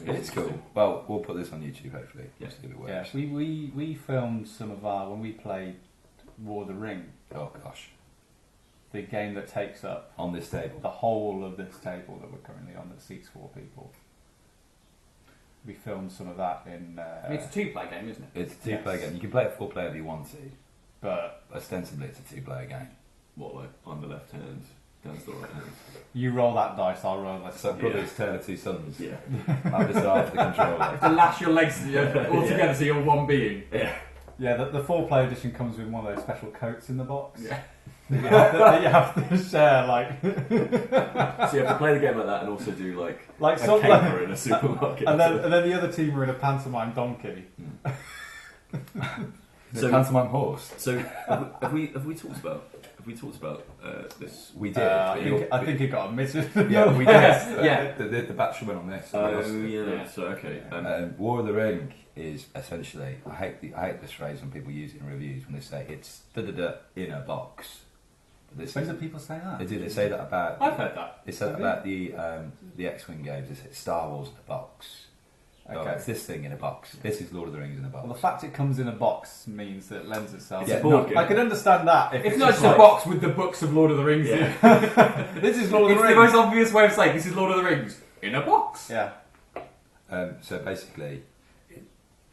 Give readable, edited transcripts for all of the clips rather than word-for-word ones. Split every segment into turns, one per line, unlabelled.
It's cool. Well, we'll put this on YouTube hopefully.
Yeah.
See if it works.
Yeah, we filmed some of our when we played War of the Ring,
Oh gosh.
the game that takes up
On this table.
the whole of this table that we're currently on that seats 4 people. We filmed some of that in.
It's a 2-player game, isn't it?
It's a 2-player game. You can play it 4-player if you want to,
but
ostensibly it's a 2-player game.
What, like on the left hand, Dan's the right hand?
you roll that dice, I'll roll this.
So Brother's Tale of Two Sons.
Yeah.
I'm just after the controller.
To lash your legs all together so you're one being. Yeah.
Yeah, the 4-player edition comes with one of those special coats in the box.
Yeah.
that you have to share, like.
So you have to play the game like that and also do like a
some
caper in a supermarket.
and then the other team are in a pantomime donkey.
The pantomime horse.
So have we talked about this?
We did.
I think it got omitted.
Yeah, we did.
Yeah.
The batch went on this.
Yeah. So okay.
War of the Ring is essentially. I hate this phrase when people use it in reviews when they say it's in a box.
When do people say that?
They do. They say that about.
I've heard that.
They said about the X-Wing games. It's Star Wars in a box.
Okay.
Oh, it's this thing in a box. This is Lord of the Rings in a box.
Well, the fact it comes in a box means that it lends itself.
It's a board game.
I can understand that. If
It's not just a box with the books of Lord of the Rings in it.
This is Lord of
It's
the
the
Rings.
most obvious way of saying this is Lord of the Rings in a box.
Yeah.
So basically,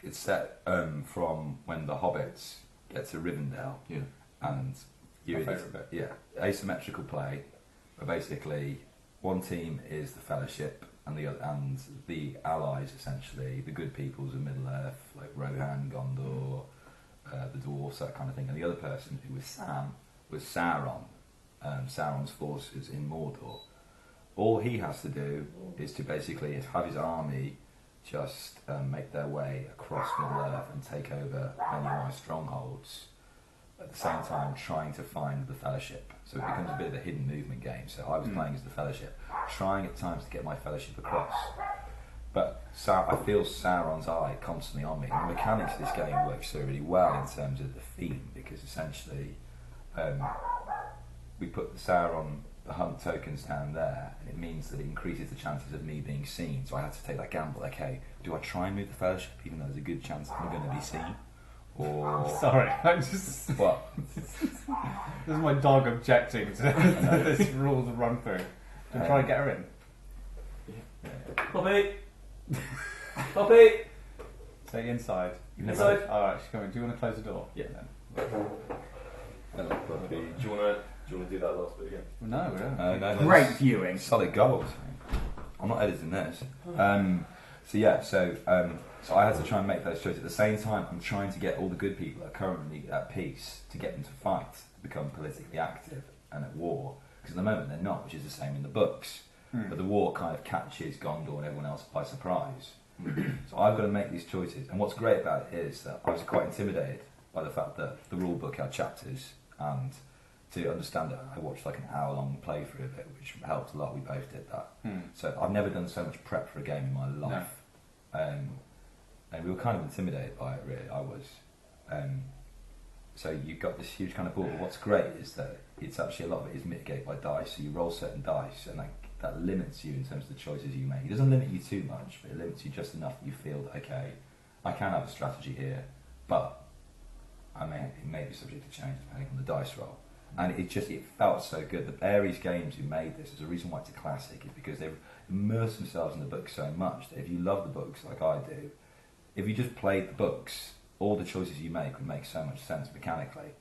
it's set from when the hobbits get to Rivendell,
Yeah.
and
My favourite bit.
Yeah, asymmetrical play, where basically one team is the Fellowship and the allies, essentially the good peoples of Middle Earth, like Rohan, Gondor, the dwarves, that kind of thing, and the other person who was Sam was Sauron, Sauron's forces in Mordor. All he has to do is to basically have his army just make their way across Middle Earth and take over Pennywise strongholds, at the same time trying to find the Fellowship. So it becomes a bit of a hidden movement game. So I was playing as the Fellowship, trying at times to get my Fellowship across. But I feel Sauron's eye constantly on me. And the mechanics of this game work so really well in terms of the theme, because essentially we put the Sauron, the hunt tokens down there, and it means that it increases the chances of me being seen. So I had to take that gamble. Okay, do I try and move the Fellowship even though there's a good chance I'm going to be seen? Or
Sorry, I'm just.
what?
This is my dog objecting to this rules of run through. Do you try and get her in?
Poppy! Poppy!
Say inside.
Inside.
Alright, she's coming. Do you want to close the door?
Yeah.
Then.
Do you want to do that last bit again?
No, we don't.
No,
Great viewing.
solid gold. I'm not editing this. So I had to try and make those choices. At the same time, I'm trying to get all the good people that are currently at peace to get them to fight, to become politically active and at war. Because at the moment they're not, which is the same in the books. But the war kind of catches Gondor and everyone else by surprise. So I've got to make these choices. And what's great about it is that I was quite intimidated by the fact that the rule book had chapters, and to understand it, I watched like an hour-long playthrough of it, which helped a lot. We both did that. So I've never done so much prep for a game in my life. No. And we were kind of intimidated by it, really. I was. So you've got this huge kind of board. But what's great is that it's actually a lot of it is mitigated by dice. So you roll certain dice, and that limits you in terms of the choices you make. It doesn't limit you too much, but it limits you just enough that you feel that, okay, I can have a strategy here, but it may be subject to change depending on the dice roll. And it felt so good. The Ares Games who made this, is the reason why it's a classic, is because they've immersed themselves in the book so much that if you love the books like I do, if you just played the books, all the choices you make would make so much sense mechanically.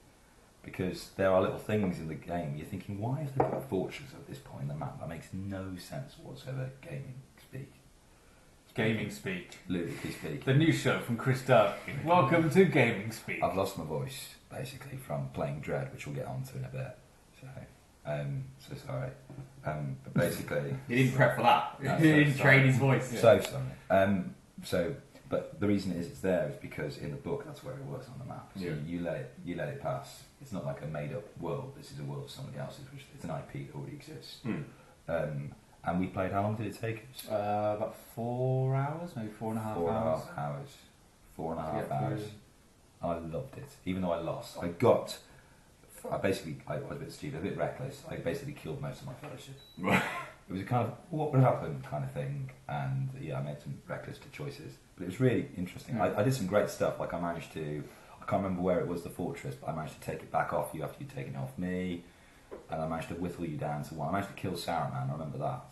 Because there are little things in the game, you're thinking, why have they put a fortress at this point in the map? That makes no sense whatsoever, gaming speak.
Gaming Speak.
Ludically speak.
The new show from Chris Duff. Welcome to Gaming Speak.
I've lost my voice, basically, from playing Dread, which we'll get onto in a bit. So sorry. But basically...
He didn't prep for that.
No,
He didn't train his voice.
So sorry. But the reason it's there is because in the book that's where it works on the map. So you let it pass. It's not like a made up world. This is a world of somebody else's, which it's an IP that already exists. And we played. How long did it take us?
About 4 hours, maybe 4.5 hours.
4.5 hours. 4.5 hours. I loved it, even though I lost. I was a bit stupid, a bit reckless. I basically killed most of my fellowship. it was a kind of what would happen kind of thing, and yeah, I made some reckless choices, but it was really interesting. I did some great stuff. Like I managed to, I can't remember where it was, the fortress, but I managed to take it back off you after you'd taken it off me, and I managed to whittle you down to one. I managed to kill Saruman. I remember that.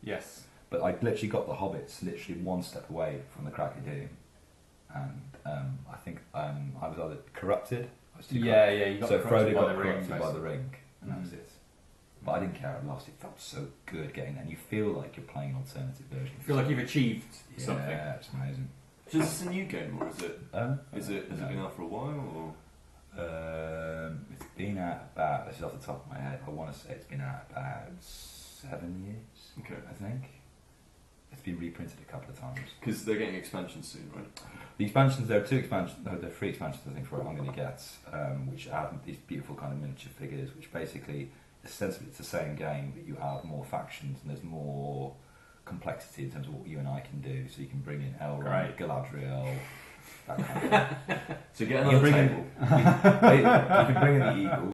Yes.
But I literally got the hobbits literally one step away from the Crack of Doom, and I think I was either corrupted. I was too corrupted.
You got
So
corrupted
Frodo
by
got
the ring,
corrupted by the ring, and that was it. But I didn't care. I lost. It felt so good getting there, and you feel like you're playing an alternative version.
I feel like you've achieved something.
Yeah, it's amazing.
So is this a new game, or is it? Has it
no.
been out for a while, or?
It's been out about, this is off the top of my head, I want to say it's been out about 7 years,
Okay.
I think. It's been reprinted a couple of times.
Because they're getting expansions soon, right?
The expansions, there are there are 3 expansions I think for it I'm going to get, which add these beautiful kind of miniature figures, which basically, essentially it's the same game, but you have more factions and there's more complexity in terms of what you and I can do, so you can bring in Elrond, Galadriel, that kind of thing.
So get
You
another
can bring
table.
in, you can bring in the eagle.